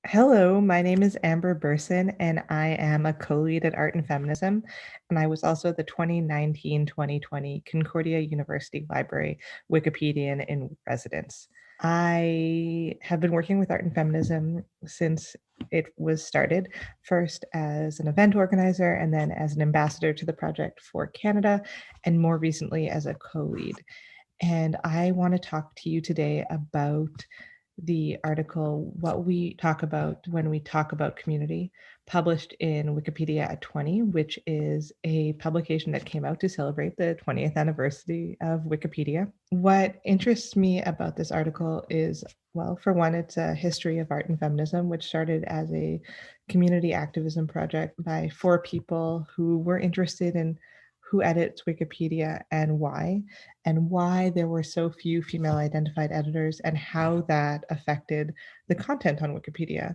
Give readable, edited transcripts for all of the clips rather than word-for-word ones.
Hello, my name is Amber Berson, and I am a co-lead at Art and Feminism, and I was also the 2019-2020 Concordia University Library Wikipedian in residence. I have been working with Art and Feminism since it was started, first as an event organizer and then as an ambassador to the project for Canada, and more recently as a co-lead. And I want to talk to you today about the article, What We Talk About When We Talk About Community, published in Wikipedia at 20, which is a publication that came out to celebrate the 20th anniversary of Wikipedia. What interests me about this article is, well, for one, it's a history of art and feminism, which started as a community activism project by four people who were interested in who edits Wikipedia and why there were so few female identified editors and how that affected the content on Wikipedia.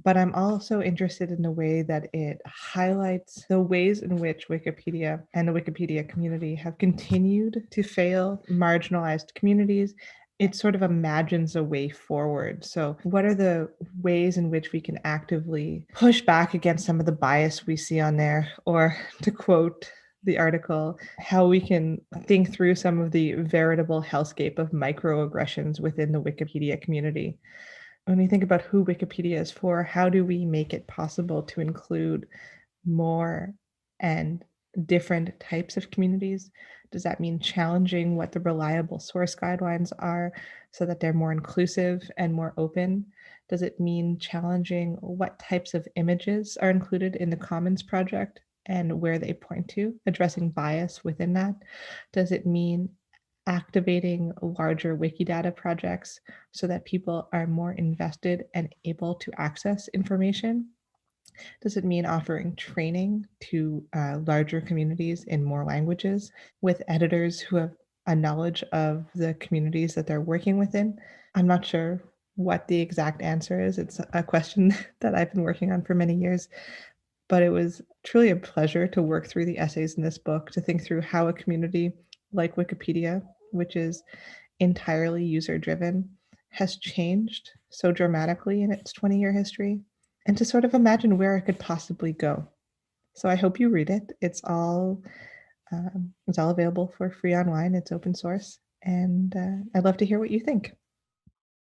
But I'm also interested in the way that it highlights the ways in which Wikipedia and the Wikipedia community have continued to fail marginalized communities. It sort of imagines a way forward. So, what are the ways in which we can actively push back against some of the bias we see on there? Or to quote the article, how we can think through some of the veritable hellscape of microaggressions within the Wikipedia community. When we think about who Wikipedia is for, how do we make it possible to include more and different types of communities? Does that mean challenging what the reliable source guidelines are so that they're more inclusive and more open? Does it mean challenging what types of images are included in the Commons project and where they point to, addressing bias within that? Does it mean activating larger Wikidata projects so that people are more invested and able to access information? Does it mean offering training to larger communities in more languages with editors who have a knowledge of the communities that they're working within? I'm not sure what the exact answer is. It's a question that I've been working on for many years, but it was truly a pleasure to work through the essays in this book, to think through how a community like Wikipedia, which is entirely user driven, has changed so dramatically in its 20-year history, and to sort of imagine where it could possibly go. So I hope you read it. It's all available for free online. It's open source, and I'd love to hear what you think.